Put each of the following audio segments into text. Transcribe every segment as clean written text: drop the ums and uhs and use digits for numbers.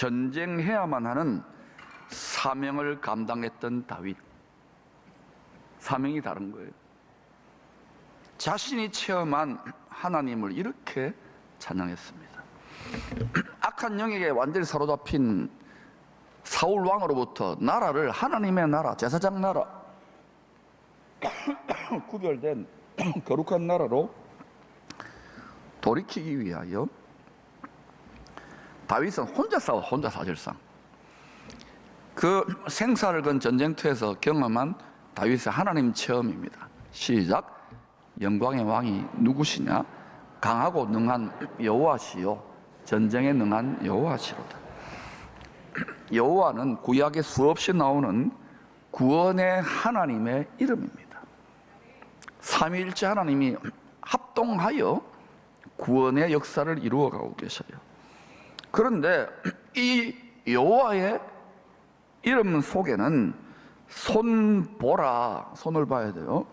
전쟁해야만 하는 사명을 감당했던 다윗. 사명이 다른 거예요. 자신이 체험한 하나님을 이렇게 찬양했습니다. 악한 영에게 완전히 사로잡힌 사울 왕으로부터 나라를 하나님의 나라, 제사장 나라, 구별된 거룩한 나라로 돌이키기 위하여 다윗은 혼자 싸워, 혼자 사실상. 그 생사를 건 전쟁터에서 경험한 다윗의 하나님 체험입니다. 시작. 영광의 왕이 누구시냐? 강하고 능한 여호와시요 전쟁에 능한 여호와시로다. 여호와는 구약에 수없이 나오는 구원의 하나님의 이름입니다. 삼위일체 하나님이 합동하여 구원의 역사를 이루어가고 계셔요. 그런데 이 여호와의 이름 속에는 손보라, 손을 봐야 돼요.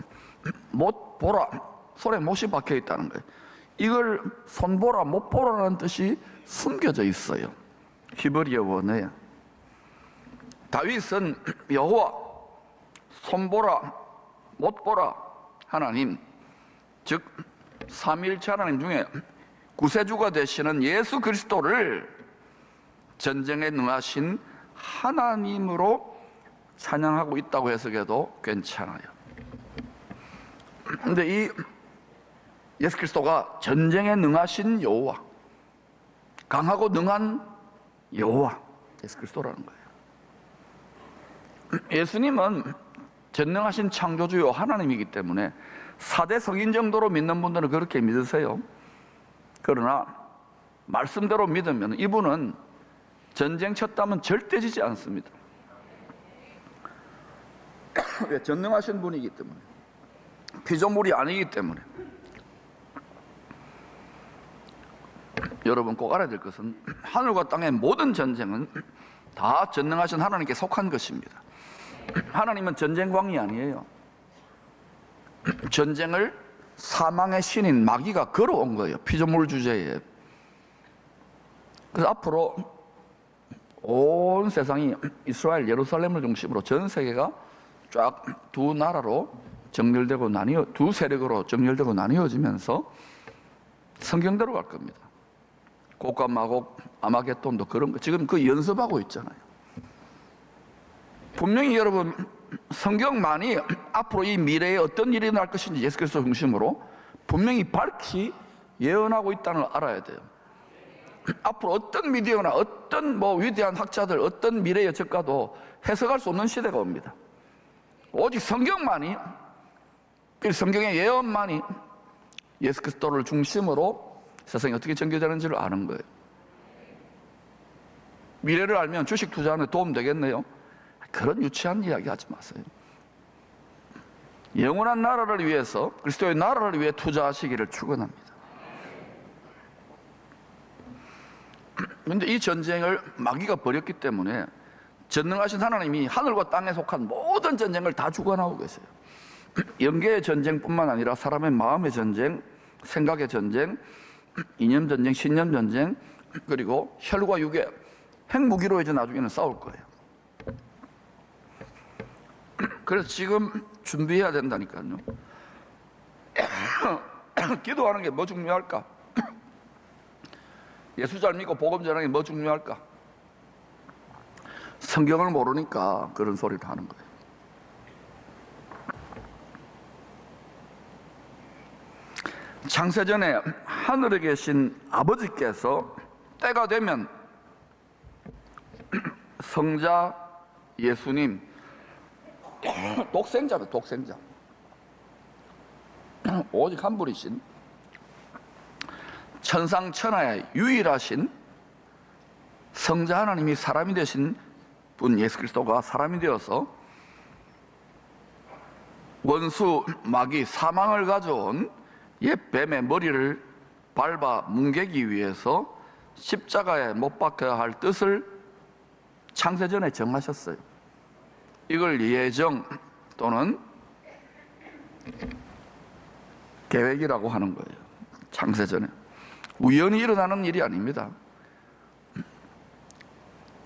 못보라, 손에 못이 박혀 있다는 거예요. 이걸 손보라, 못보라라는 뜻이 숨겨져 있어요. 히브리어 원어에. 다윗은 여호와, 손보라, 못보라 하나님, 즉 삼위일체 하나님 중에 구세주가 되시는 예수 그리스도를 전쟁에 능하신 하나님으로 찬양하고 있다고 해석해도 괜찮아요. 그런데 이 예수 그리스도가 전쟁에 능하신 여호와, 강하고 능한 여호와, 예수 그리스도라는 거예요. 예수님은 전능하신 창조주요 하나님이기 때문에 4대 성인 정도로 믿는 분들은 그렇게 믿으세요. 그러나 말씀대로 믿으면 이분은 전쟁 쳤다면 절대 지지 않습니다. 왜? 전능하신 분이기 때문에, 피조물이 아니기 때문에. 여러분 꼭 알아야 될 것은 하늘과 땅의 모든 전쟁은 다 전능하신 하나님께 속한 것입니다. 하나님은 전쟁광이 아니에요. 전쟁을 사망의 신인 마귀가 걸어온 거예요. 피조물 주제에. 그래서 앞으로 온 세상이 이스라엘, 예루살렘을 중심으로 전 세계가 쫙 두 나라로 정렬되고 두 세력으로 정렬되고 나뉘어지면서 성경대로 갈 겁니다. 곡과 마곡, 아마겟돈도 그런 거 지금 그 연습하고 있잖아요. 분명히 여러분 성경만이 앞으로 이 미래에 어떤 일이 날 것인지 예수 그리스도 중심으로 분명히 밝히 예언하고 있다는 걸 알아야 돼요. 앞으로 어떤 미디어나 어떤 위대한 학자들, 어떤 미래 예측가도 해석할 수 없는 시대가 옵니다. 오직 성경만이, 성경의 예언만이 예수 그리스도를 중심으로 세상이 어떻게 전개되는지를 아는 거예요. 미래를 알면 주식 투자하는 데 도움 되겠네요. 그런 유치한 이야기 하지 마세요. 영원한 나라를 위해서, 그리스도의 나라를 위해 투자하시기를 축원합니다. 그런데 이 전쟁을 마귀가 벌였기 때문에 전능하신 하나님이 하늘과 땅에 속한 모든 전쟁을 다 주관하고 계세요. 영계의 전쟁뿐만 아니라 사람의 마음의 전쟁, 생각의 전쟁, 이념 전쟁, 신념 전쟁, 그리고 혈과 육의 핵무기로 이제 나중에는 싸울 거예요. 그래서 지금 준비해야 된다니까요. 기도하는 게 뭐 중요할까? 예수 잘 믿고 복음 전하는 게 뭐 중요할까? 성경을 모르니까 그런 소리를 하는 거예요. 창세전에 하늘에 계신 아버지께서 때가 되면 성자 예수님, 독생자는 독생자, 오직 한 분이신 천상천하의 유일하신 성자 하나님이 사람이 되신 분 예수 그리스도가 사람이 되어서 원수 마귀 사망을 가져온 옛 뱀의 머리를 밟아 뭉개기 위해서 십자가에 못 박혀야 할 뜻을 창세전에 정하셨어요. 이걸 예정 또는 계획이라고 하는 거예요. 창세전에. 우연히 일어나는 일이 아닙니다.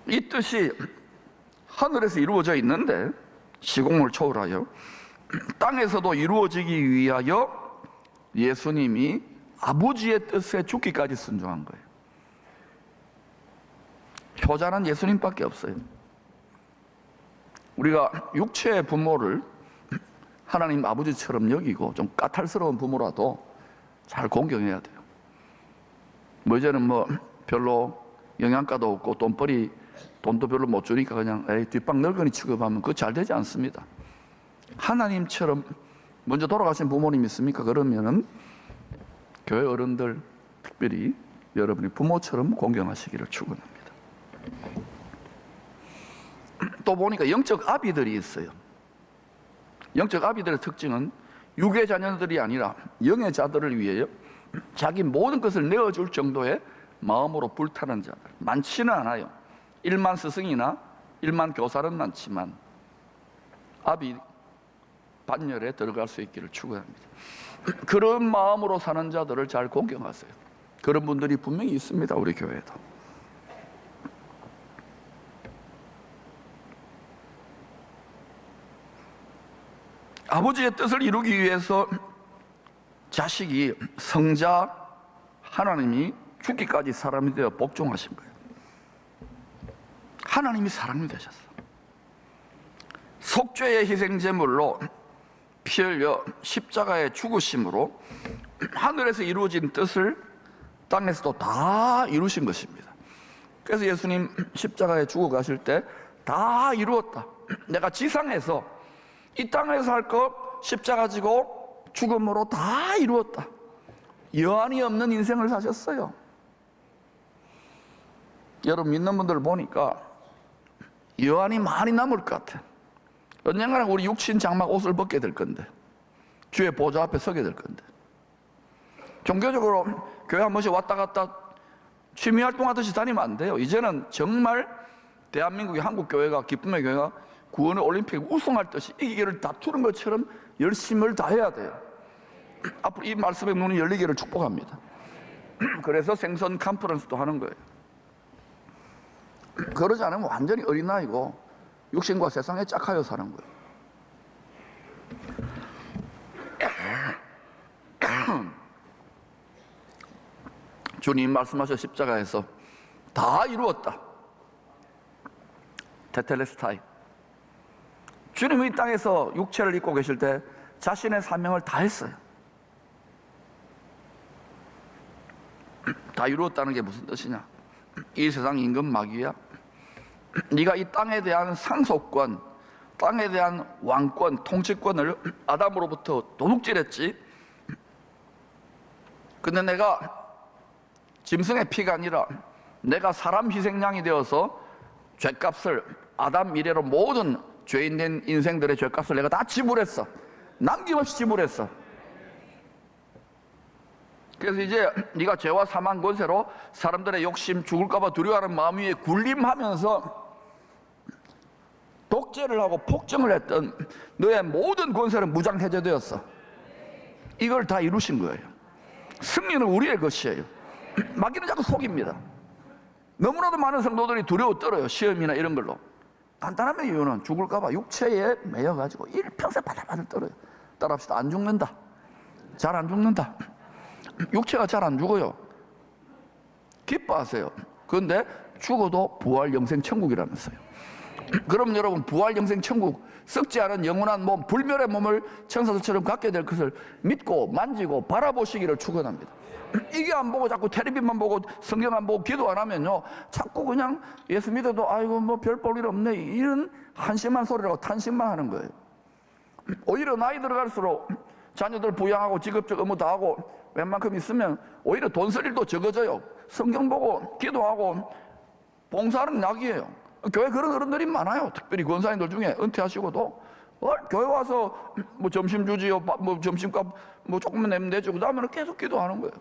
이 뜻이 하늘에서 이루어져 있는데 시공을 초월하여 땅에서도 이루어지기 위하여 예수님이 아버지의 뜻에 죽기까지 순종한 거예요. 효자는 예수님밖에 없어요. 우리가 육체의 부모를 하나님 아버지처럼 여기고 좀 까탈스러운 부모라도 잘 공경해야 돼요. 뭐 이제는 뭐 별로 영양가도 없고 돈도 별로 못 주니까 그냥 뒷방 늙은이 취급하면 그거 잘 되지 않습니다. 하나님처럼 먼저 돌아가신 부모님 있습니까? 그러면은 교회 어른들 특별히 여러분이 부모처럼 공경하시기를 축원합니다. 또 보니까 영적 아비들이 있어요. 영적 아비들의 특징은 육의 자녀들이 아니라 영의 자들을 위하여 자기 모든 것을 내어줄 정도의 마음으로 불타는 자들. 많지는 않아요. 1만 스승이나 1만 교사는 많지만 아비 반열에 들어갈 수 있기를 축원합니다. 그런 마음으로 사는 자들을 잘 공경하세요. 그런 분들이 분명히 있습니다. 우리 교회에도. 아버지의 뜻을 이루기 위해서 자식이 성자 하나님이 죽기까지 사람이 되어 복종하신 거예요. 하나님이 사람이 되셨어. 속죄의 희생제물로 피 흘려 십자가에 죽으심으로 하늘에서 이루어진 뜻을 땅에서도 다 이루신 것입니다. 그래서 예수님 십자가에 죽어 가실 때 다 이루었다. 내가 지상에서 이 땅에서 할 것 십자가 지고 죽음으로 다 이루었다. 여한이 없는 인생을 사셨어요. 여러분 믿는 분들 보니까 여한이 많이 남을 것 같아. 언젠가는 우리 육신 장막 옷을 벗게 될 건데, 주의 보좌 앞에 서게 될 건데, 종교적으로 교회 한 번씩 왔다 갔다 취미 활동하듯이 다니면 안 돼요. 이제는 정말 대한민국의 한국 교회가, 기쁨의 교회가 구원의 올림픽 우승할 듯이 이기기를 다투는 것처럼 열심을 다해야 돼요. 앞으로 이 말씀의 문이 열리기를 축복합니다. 그래서 생선 컨퍼런스도 하는 거예요. 그러지 않으면 완전히 어린아이고 육신과 세상에 짝하여 사는 거예요. 주님 말씀하셔 십자가에서 다 이루었다. 테텔레스타이. 주님이 이 땅에서 육체를 입고 계실 때 자신의 사명을 다 했어요. 다 이루었다는 게 무슨 뜻이냐? 이 세상 임금 마귀야, 네가 이 땅에 대한 상속권, 땅에 대한 왕권, 통치권을 아담으로부터 도둑질했지. 근데 내가 짐승의 피가 아니라 내가 사람 희생양이 되어서 죄값을 아담 이래로 모든 죄인된 인생들의 죄값을 내가 다 지불했어. 남김없이 지불했어. 그래서 이제 네가 죄와 사망 권세로 사람들의 욕심, 죽을까봐 두려워하는 마음 위에 군림하면서 독재를 하고 폭정을 했던 너의 모든 권세는 무장해제되었어. 이걸 다 이루신 거예요. 승리는 우리의 것이에요. 마귀는 자꾸 속입니다. 너무나도 많은 성도들이 두려워 떨어요. 시험이나 이런 걸로. 간단한 이유는 죽을까봐 육체에 매여가지고 일평생 바들바들 떨어요. 따라합시다. 안 죽는다. 잘 안 죽는다. 육체가 잘 안 죽어요. 기뻐하세요. 그런데 죽어도 부활 영생 천국이라면서요. 그럼 여러분, 부활 영생 천국, 썩지 않은 영원한 몸, 불멸의 몸을 천사들처럼 갖게 될 것을 믿고 만지고 바라보시기를 축원합니다. 이게 안 보고 자꾸 텔레비만 보고 성경 안 보고 기도 안 하면요, 자꾸 그냥 예수 믿어도 아이고 뭐 별 볼 일 없네, 이런 한심한 소리라고 탄식만 하는 거예요. 오히려 나이 들어갈수록 자녀들 부양하고 직업적 업무 다 하고 웬만큼 있으면 오히려 돈 쓸 일도 적어져요. 성경 보고 기도하고 봉사하는 낙이에요. 교회 그런 어른들이 많아요. 특별히 권사님들 중에 은퇴하시고도 교회 와서 뭐 점심 주지요, 뭐 점심값 뭐 조금만 내면 되죠. 그 다음에는 계속 기도하는 거예요.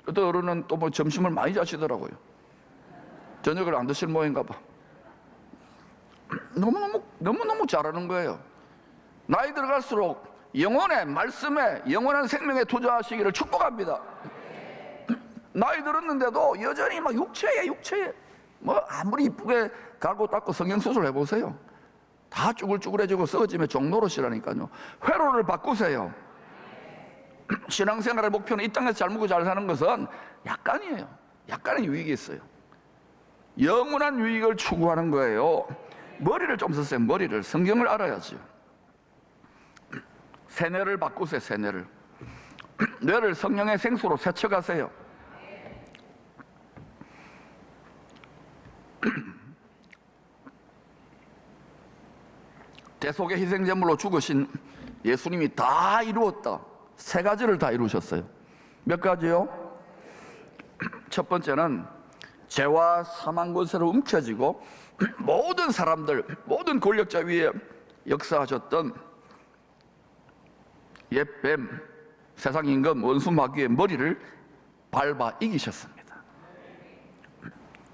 어떤 어른은 또 뭐 점심을 많이 자시더라고요. 저녁을 안 드실 모양인가 봐. 너무너무 잘하는 거예요. 나이 들어갈수록 영혼의 말씀에, 영원한 생명에 투자하시기를 축복합니다. 나이 들었는데도 여전히 막 육체에 뭐 아무리 이쁘게 갈고 닦고 성형수술 해보세요. 다 쭈글쭈글해지고 썩어지면 종노릇이라니까요. 회로를 바꾸세요. 신앙생활의 목표는 이 땅에서 잘 먹고 잘 사는 것은 약간이에요. 약간의 유익이 있어요. 영원한 유익을 추구하는 거예요. 머리를 좀 쓰세요. 머리를. 성경을 알아야지. 세뇌를 바꾸세요. 세뇌를. 뇌를 성령의 생수로 세척하세요. 대속의 희생제물로 죽으신 예수님이 다 이루었다. 세 가지를 다 이루셨어요. 몇 가지요? 첫 번째는 죄와 사망 권세로 움켜쥐고 모든 사람들, 모든 권력자 위에 역사하셨던 옛뱀, 세상 임금, 원수 마귀의 머리를 밟아 이기셨습니다.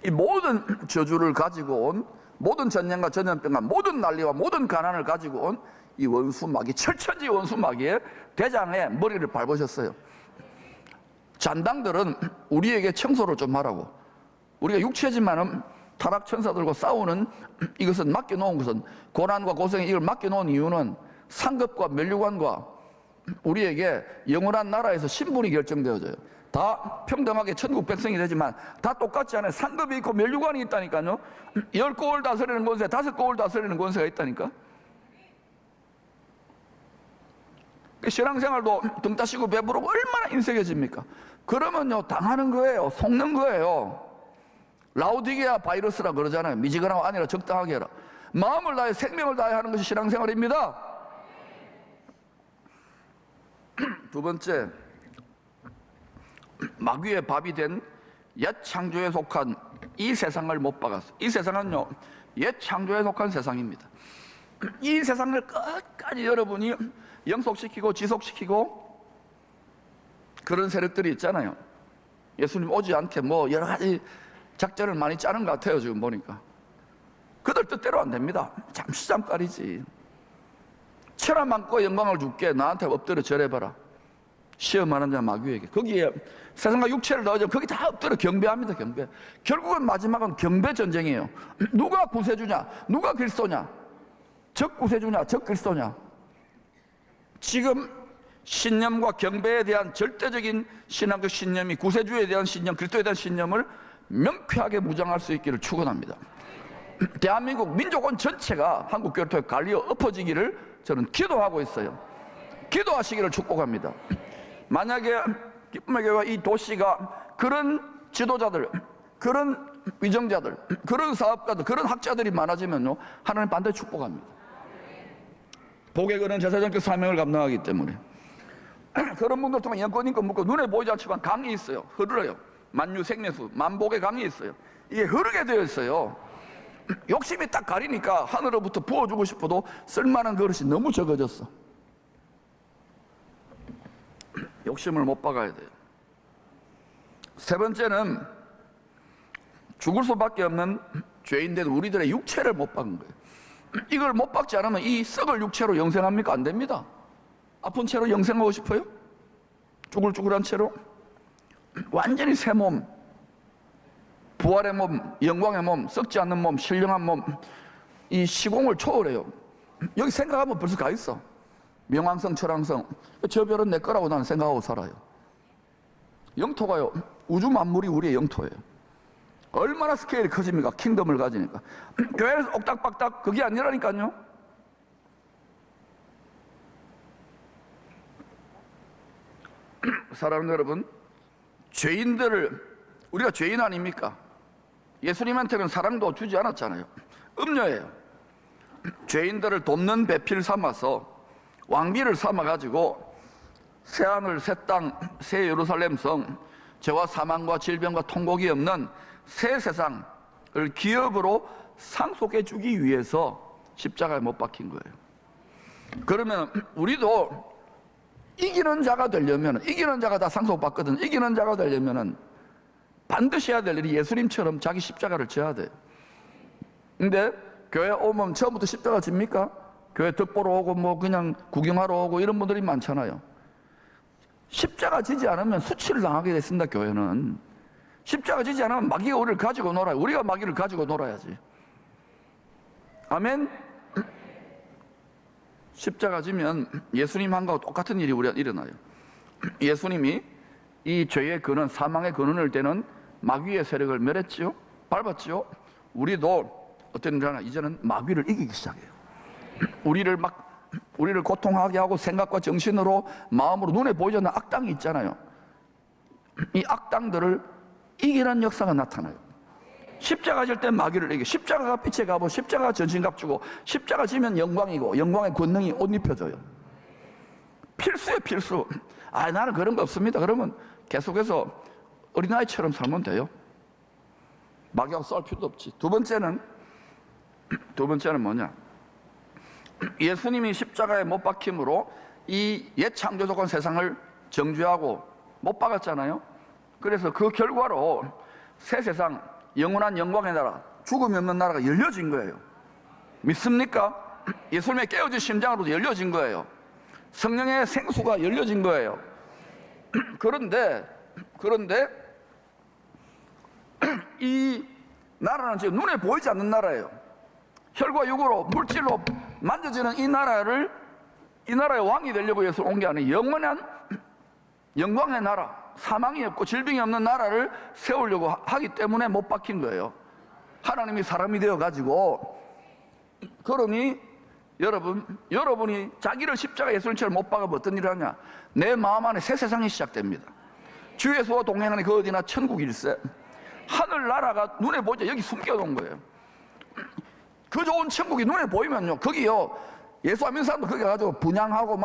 이 모든 저주를 가지고 온, 모든 전염과 전염병과 모든 난리와 모든 가난을 가지고 온 이 원수 마귀, 철천지 원수 마귀의 대장에 머리를 밟으셨어요. 잔당들은 우리에게 청소를 좀 하라고. 우리가 육체지만은 타락 천사들과 싸우는 이것은 맡겨놓은 것은, 고난과 고생에 이걸 맡겨놓은 이유는 상급과 면류관과 우리에게 영원한 나라에서 신분이 결정되어져요. 다 평등하게 천국 백성이 되지만 다 똑같지 않아요. 상급이 있고 면류관이 있다니까요. 10고을 다스리는 권세, 5고을 다스리는 권세가 있다니까. 신앙생활도 등 따시고 배부르고 얼마나 인색해집니까? 그러면요, 당하는 거예요. 속는 거예요. 라우디게아 바이러스라 그러잖아요. 미지근하고 아니라 적당하게 해라. 마음을 다해 생명을 다해 하는 것이 신앙생활입니다. 두 번째, 마귀의 밥이 된 옛 창조에 속한 이 세상을 못 박았어요. 이 세상은요, 옛 창조에 속한 세상입니다. 이 세상을 끝까지 여러분이 영속시키고 지속시키고 그런 세력들이 있잖아요. 예수님 오지 않게 뭐 여러 가지 작전을 많이 짜는 것 같아요. 지금 보니까 그들 뜻대로 안 됩니다. 잠시 잠깐이지. 천하 만고 영광을 줄게, 나한테 엎드려 절해봐라. 시험하는 자 마귀에게. 거기에 세상과 육체를 넣어줘. 거기 다 엎드려 경배합니다. 경배. 결국은 마지막은 경배 전쟁이에요. 누가 구세주냐, 누가 그리스도냐, 적 구세주냐, 적 그리스도냐. 지금 신념과 경배에 대한 절대적인 신앙적 신념이 구세주에 대한 신념, 그리스도에 대한 신념을 명쾌하게 무장할 수 있기를 축원합니다. 대한민국 민족원 전체가 한국교회에 갈리어 엎어지기를 저는 기도하고 있어요. 기도하시기를 축복합니다. 만약에 기쁨의 교회와 이 도시가 그런 지도자들, 그런 위정자들, 그런 사업가들, 그런 학자들이 많아지면요, 하나님 반드시 축복합니다. 복에 거는 제사장적 사명을 감당하기 때문에 그런 분들 통해 영권인권 묻고 눈에 보이지 않지만 강이 있어요. 흐르러요. 만유 생명수, 만복의 강이 있어요. 이게 흐르게 되어 있어요. 욕심이 딱 가리니까 하늘로부터 부어주고 싶어도 쓸만한 그릇이 너무 적어졌어. 욕심을 못 박아야 돼요. 세 번째는 죽을 수밖에 없는 죄인된 우리들의 육체를 못 박은 거예요. 이걸 못 박지 않으면 이 썩을 육체로 영생합니까? 안 됩니다. 아픈 채로 영생하고 싶어요? 쭈글쭈글한 채로? 완전히 새 몸, 부활의 몸, 영광의 몸, 썩지 않는 몸, 신령한 몸, 이 시공을 초월해요. 여기 생각하면 벌써 가 있어. 명왕성, 철왕성. 저 별은 내 거라고 나는 생각하고 살아요. 영토가요, 우주 만물이 우리의 영토예요. 얼마나 스케일이 커집니까? 킹덤을 가지니까. 교회에서 옥닥박닥 그게 아니라니까요. 사랑하는 여러분, 죄인들을, 우리가 죄인 아닙니까? 예수님한테는 사랑도 주지 않았잖아요. 음녀예요. 죄인들을 돕는 배필 삼아서 왕비를 삼아가지고 새하늘, 새 땅, 새 예루살렘 성, 죄와 사망과 질병과 통곡이 없는 새 세상을 기업으로 상속해주기 위해서 십자가에 못 박힌 거예요. 그러면 우리도 이기는 자가 되려면, 이기는 자가 다 상속받거든. 이기는 자가 되려면 반드시 해야 될 일이 예수님처럼 자기 십자가를 져야 돼요. 근데 교회 오면 처음부터 십자가 집니까? 교회 덕보러 오고 뭐 그냥 구경하러 오고 이런 분들이 많잖아요. 십자가 지지 않으면 수치를 당하게 됐습니다. 교회는 십자가 지지 않으면 마귀가 우리를 가지고 놀아요. 우리가 마귀를 가지고 놀아야지. 아멘. 십자가 지면 예수님 한과 똑같은 일이 우리가 일어나요. 예수님이 이 죄의 근원, 사망의 근원을 대는 마귀의 세력을 멸했지요, 밟았지요. 우리도 어떤 일 하나 이제는 마귀를 이기기 시작해요. 우리를 고통하게 하고 생각과 정신으로, 마음으로, 눈에 보이지 않는 악당이 있잖아요. 이 악당들을 이기는 역사가 나타나요. 십자가 질 때 마귀를 이겨. 십자가가 빛의 갑옷, 십자가가 전신갑 주고, 십자가 지면 영광이고, 영광의 권능이 옷 입혀져요. 필수예요, 필수. 나는 그런 거 없습니다. 그러면 계속해서 어린아이처럼 살면 돼요. 마귀하고 싸울 필요도 없지. 두 번째는 뭐냐? 예수님이 십자가에 못 박힘으로 이 옛 창조조건 세상을 정죄하고 못 박았잖아요. 그래서 그 결과로 새 세상, 영원한 영광의 나라, 죽음이 없는 나라가 열려진 거예요. 믿습니까? 예수님의 깨어진 심장으로도 열려진 거예요. 성령의 생수가 열려진 거예요. 그런데 이 나라는 지금 눈에 보이지 않는 나라예요. 혈과 육으로, 물질로 만져지는 이 나라의 왕이 되려고 해서 온 게 아니에요. 영원한 영광의 나라, 사망이 없고 질병이 없는 나라를 세우려고 하기 때문에 못 박힌 거예요. 하나님이 사람이 되어가지고. 그러니 여러분이 자기를 십자가 예수님처럼 못 박으면 어떤 일을 하냐? 내 마음 안에 새 세상이 시작됩니다. 주 예수와 동행하는 그 어디나 천국 일세. 하늘나라가 눈에 보이죠. 여기 숨겨놓은 거예요. 그 좋은 천국이 눈에 보이면요, 거기요, 예수 안 믿는 사람도 거기 가가지고 분양하고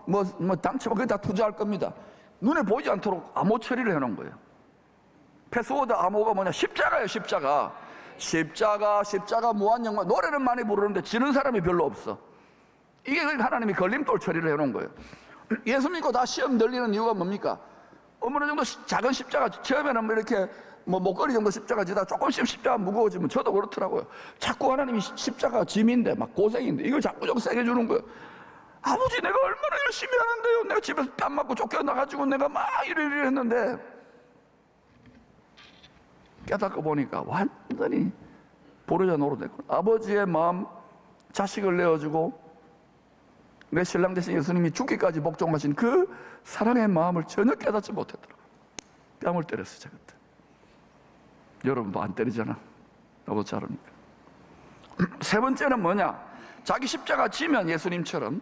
뭐 당첨하고 거기다 투자할 겁니다. 눈에 보이지 않도록 암호 처리를 해놓은 거예요. 패스워드 암호가 뭐냐? 십자가예요, 십자가. 십자가 무한영광. 노래는 많이 부르는데 지는 사람이 별로 없어. 이게 하나님이 걸림돌 처리를 해놓은 거예요. 예수 믿고 다 시험 들리는 이유가 뭡니까? 어느 정도 작은 십자가, 처음에는 이렇게 목걸이 정도 십자가 지다 조금씩 십자가 무거워지면, 저도 그렇더라고요. 자꾸 하나님이 십자가 짐인데, 막 고생인데, 이걸 자꾸 좀 세게 주는 거예요. 아버지, 내가 얼마나 열심히 하는데요. 내가 집에서 뺨 맞고 쫓겨나가지고 내가 막 이래 했는데, 깨닫고 보니까 완전히 보르자 노릇했고, 아버지의 마음, 자식을 내어주고 내 신랑 대신 예수님이 죽기까지 복종하신 그 사랑의 마음을 전혀 깨닫지 못했더라고요. 뺨을 때렸어요, 제가 그때. 여러분 뭐 안 때리잖아. 나보다 잘합니까? 세 번째는 뭐냐? 자기 십자가 지면 예수님처럼,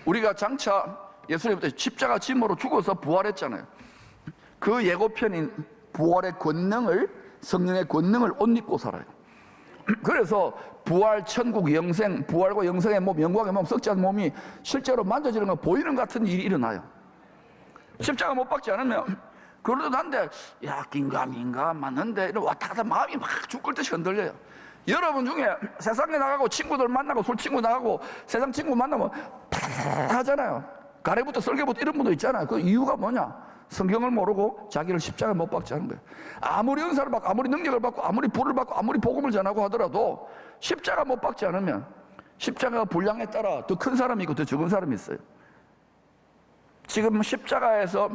우리가 장차 예수님부터 십자가 짐으로 죽어서 부활했잖아요. 그 예고편인 부활의 권능을, 성령의 권능을 옷 입고 살아요. 그래서 부활, 천국, 영생, 부활과 영생의 몸, 영광의 몸, 썩지 않은 몸이 실제로 만져지는 거 보이는 같은 일이 일어나요. 십자가 못 박지 않으면 그러도 한데, 야, 긴가민가 맞는데, 이러고 왔다 갔다 마음이 막 죽을 듯이 흔들려요. 여러분 중에 세상에 나가고 친구들 만나고 술 친구 나가고 세상 친구 만나면 하잖아요. 가래부터 썰개부터 이런 분도 있잖아요. 그 이유가 뭐냐? 성경을 모르고 자기를 십자가에 못 박지 않은 거예요. 아무리 은사를 받고, 아무리 능력을 받고, 아무리 불을 받고, 아무리 복음을 전하고 하더라도 십자가 못 박지 않으면, 십자가 분량에 따라 더 큰 사람이 있고 더 적은 사람이 있어요. 지금 십자가에서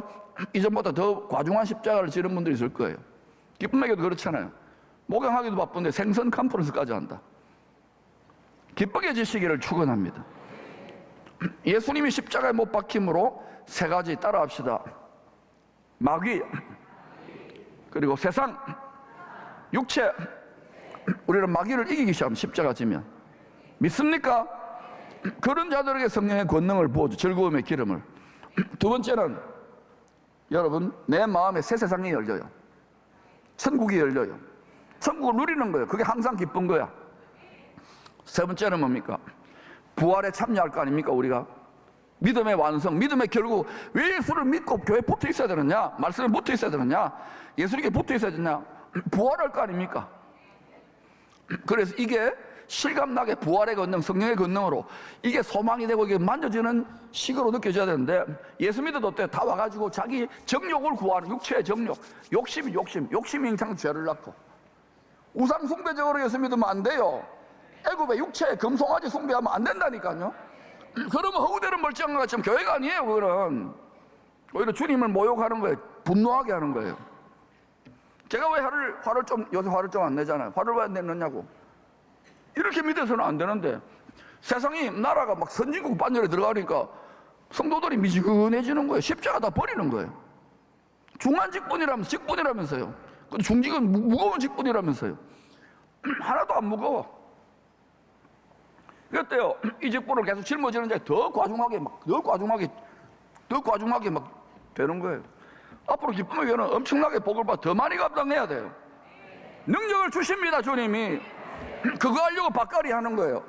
이전보다 더 과중한 십자가를 지는 분들이 있을 거예요. 기쁨에게도 그렇잖아요. 목양하기도 바쁜데 생선 컨퍼런스까지 한다. 기쁘게 지시기를 축원합니다. 예수님이 십자가에 못 박힘으로 세 가지 따라합시다. 마귀, 그리고 세상, 육체. 우리는 마귀를 이기기 시작하면 십자가 지면. 믿습니까? 그런 자들에게 성령의 권능을 부어줘, 즐거움의 기름을. 두 번째는, 여러분, 내 마음에 새 세상이 열려요. 천국이 열려요. 천국을 누리는 거예요. 그게 항상 기쁜 거야. 세 번째는 뭡니까? 부활에 참여할 거 아닙니까, 우리가? 믿음의 완성, 믿음의 결국. 왜 예수를 믿고 교회에 붙어 있어야 되느냐? 말씀에 붙어 있어야 되느냐? 예수님께 붙어 있어야 되느냐? 부활할 거 아닙니까? 그래서 이게 실감나게 부활의 권능, 성령의 권능으로 이게 소망이 되고 이게 만져지는 식으로 느껴져야 되는데, 예수 믿어도 어때요? 다 와가지고 자기 정욕을 구하는, 육체의 정욕, 욕심이 항상 죄를 낳고. 우상 숭배적으로 예수 믿으면 안 돼요. 애굽의 육체에 금송아지 숭배하면 안 된다니까요. 그러면 허구대로 멀쩡한 것 같지만 교회가 아니에요. 그거는 오히려 주님을 모욕하는 거예요. 분노하게 하는 거예요. 제가 왜 요새 화를 좀 안 내잖아요. 화를 왜 안 내느냐고. 이렇게 믿어서는 안 되는데, 세상이, 나라가 막 선진국 반열에 들어가니까 성도들이 미지근해지는 거예요. 십자가 다 버리는 거예요. 중한 직분이라면서요. 근데 중직은 무거운 직분이라면서요. 하나도 안 무거워. 그랬대요. 이 직분을 계속 짊어지는 자에 더 과중하게 막 되는 거예요. 앞으로 기쁨의 교회는 엄청나게 복을 받아 더 많이 감당해야 돼요. 능력을 주십니다, 주님이. 그거 하려고 밭갈이 하는 거예요.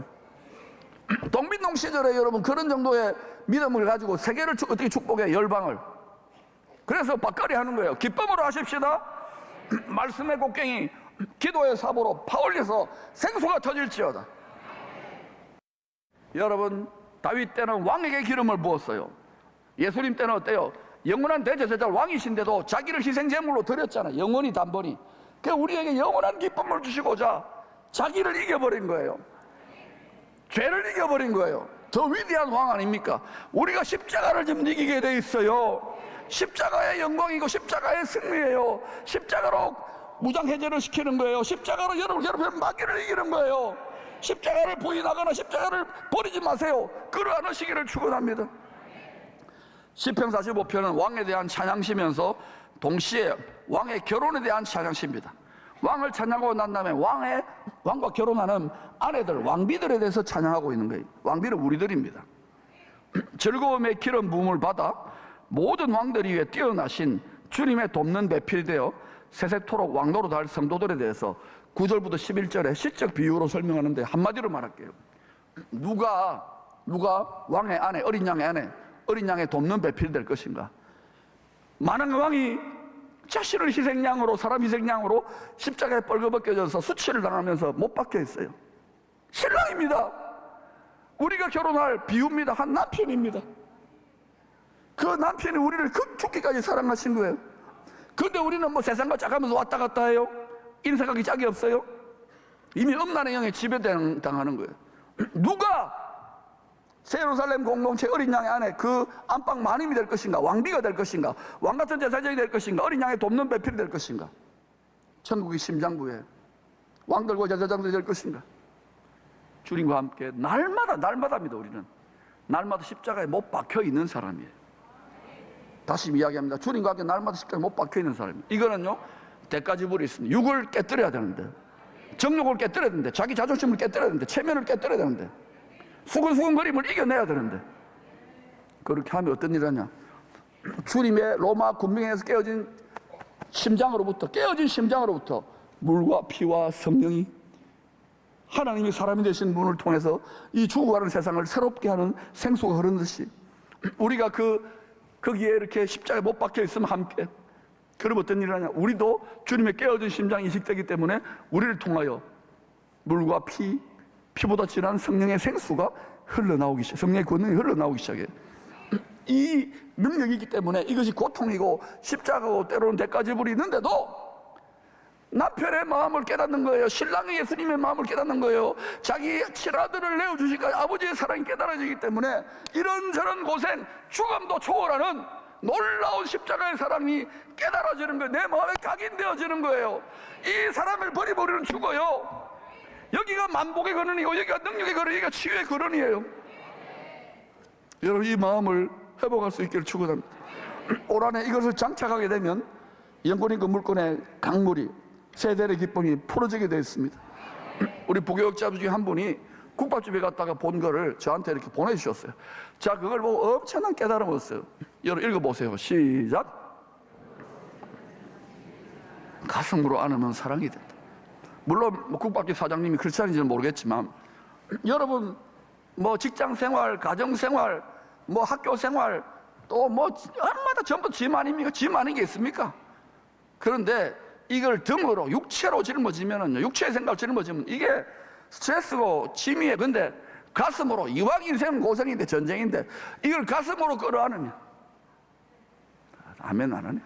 동빈농 시절에 여러분 그런 정도의 믿음을 가지고 세계를 어떻게 축복해, 열방을. 그래서 밭갈이 하는 거예요. 기쁨으로 하십시다. 말씀의 곡괭이, 기도의 삽으로 파올려서 생수가 터질지어다. 여러분, 다윗 때는 왕에게 기름을 부었어요. 예수님 때는 어때요? 영원한 대제사장 왕이신데도 자기를 희생제물로 드렸잖아요. 영원히 단번이. 그러니까 우리에게 영원한 기쁨을 주시고자 자기를 이겨버린 거예요. 죄를 이겨버린 거예요. 더 위대한 왕 아닙니까? 우리가 십자가를 좀 이기게 돼 있어요. 십자가의 영광이고 십자가의 승리예요. 십자가로 무장해제를 시키는 거예요. 십자가로 여러분의 마귀를 이기는 거예요. 십자가를 부인하거나 십자가를 버리지 마세요. 끌어안으시기를 축원합니다. 시편 45편은 왕에 대한 찬양시면서 동시에 왕의 결혼에 대한 찬양시입니다. 왕을 찬양하고 난 다음에 왕과 결혼하는 아내들, 왕비들에 대해서 찬양하고 있는 거예요. 왕비는 우리들입니다. 즐거움의 기름 부음을 받아 모든 왕들 위에 뛰어나신 주님의 돕는 배필되어 세세토록 왕노릇 할 성도들에 대해서 9절부터 11절에 시적 비유로 설명하는데 한마디로 말할게요. 누가 왕의 아내, 어린 양의 아내, 어린 양의 돕는 배필될 것인가? 많은 왕이 자신을 희생양으로, 사람 희생양으로 십자가에 뻘거벗겨져서 수치를 당하면서 못 박혀 있어요. 신랑입니다. 우리가 결혼할 비유입니다. 한 남편입니다. 그 남편이 우리를 죽기까지 사랑하신 거예요. 근데 우리는 뭐 세상과 짜가면서 왔다 갔다 해요. 인생각이 짝이 없어요. 이미 음란의 영에 지배당하는 거예요. 누가 새 예루살렘 공동체 어린 양의 아내, 그 안방 마님이 될 것인가? 왕비가 될 것인가? 왕같은 제사장이 될 것인가? 어린 양의 돕는 배필이 될 것인가? 천국의 심장부에 왕들과 제사장들이 될 것인가? 주님과 함께 날마다입니다. 우리는 날마다 십자가에 못 박혀 있는 사람이에요. 다시 이야기합니다. 주님과 함께 날마다 십자가에 못 박혀 있는 사람이에요. 이거는요, 대가지불이 있습니다. 육을 깨뜨려야 되는데, 정욕을 깨뜨려야 되는데, 자기 자존심을 깨뜨려야 되는데, 체면을 깨뜨려야 되는데, 수근수근거림을 이겨내야 되는데, 그렇게 하면 어떤 일이 하냐? 주님의 로마 군병에서 깨어진 심장으로부터 물과 피와 성령이 하나님이 사람이 되신 분을 통해서 이 죽어가는 세상을 새롭게 하는 생수가 흐르듯이 우리가 거기에 이렇게 십자가에 못 박혀 있으면 함께, 그럼 어떤 일이 하냐? 우리도 주님의 깨어진 심장이 이식되기 때문에 우리를 통하여 물과 피보다 진한 성령의 생수가 흘러나오기 시작, 성령의 권능이 흘러나오기 시작해요. 이 능력이 있기 때문에 이것이 고통이고 십자가고 때로는 대가지불이 있는데도 남편의 마음을 깨닫는 거예요. 신랑이 예수님의 마음을 깨닫는 거예요. 자기 칠아들을 내어주실까 아버지의 사랑이 깨달아지기 때문에 이런저런 고생, 죽음도 초월하는 놀라운 십자가의 사랑이 깨달아지는 거예요. 내 마음에 각인되어지는 거예요. 이 사람을 버리면 죽어요. 여기가 만복의 근원이고 여기가 능력의 근원, 여기가 치유의 근원이에요. 여러분, 이 마음을 회복할 수 있기를 축원합니다. 올 한해 이것을 장착하게 되면 영권인 그 물건의 강물이, 세대의 기쁨이 풀어지게 되어 있습니다. 우리 부교육자 중에 한 분이 국밥집에 갔다가 본 거를 저한테 이렇게 보내주셨어요. 자, 그걸 보고 엄청난 깨달음을 얻었어요. 여러분 읽어보세요. 시작. 가슴으로 안으면 사랑이 된다. 물론 국밥집 사장님이 그렇지 않은지는 모르겠지만, 여러분 직장생활, 가정생활, 학교생활, 또 얼마나 전부 짐 아닙니까? 짐 아닌 게 있습니까? 그런데 이걸 등으로 육체로 짊어지면은요, 육체의 생각을 짊어지면 이게 스트레스고 짐이에요. 근데 가슴으로, 이왕 인생은 고생인데, 전쟁인데, 이걸 가슴으로 끌어안으면, 아멘 안 하네.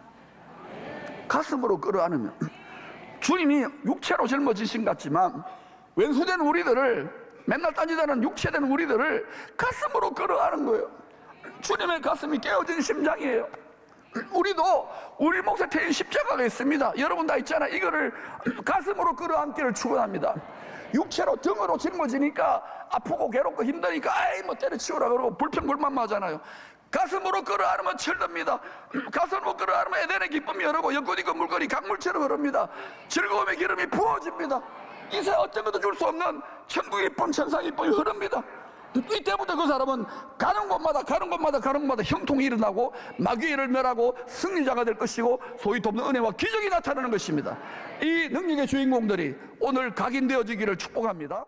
가슴으로 끌어안으면 주님이 육체로 짊어지신 것 같지만 왼수된 우리들을, 맨날 딴짓하는 육체된 우리들을 가슴으로 끌어안은 거예요. 주님의 가슴이 깨어진 심장이에요. 우리도 우리 몫에 태인 십자가가 있습니다. 여러분 다 있잖아요. 이거를 가슴으로 끌어안기를 축원합니다. 육체로 등으로 짊어지니까 아프고 괴롭고 힘드니까 아이 뭐 때려치우라 그러고 불평불만하잖아요. 가슴으로 끌어안으면 철듭니다. 가슴으로 끌어안으면 에덴의 기쁨이 흐르고 연꽃 익은 물건이 강물처럼 흐릅니다. 즐거움의 기름이 부어집니다. 이 세상 어떤 것도 줄 수 없는 천국의 기쁨, 천상의 기쁨이 흐릅니다. 이때부터 그 사람은 가는 곳마다 형통이 일어나고 마귀를 멸하고 승리자가 될 것이고 소위 돕는 은혜와 기적이 나타나는 것입니다. 이 능력의 주인공들이 오늘 각인되어지기를 축복합니다.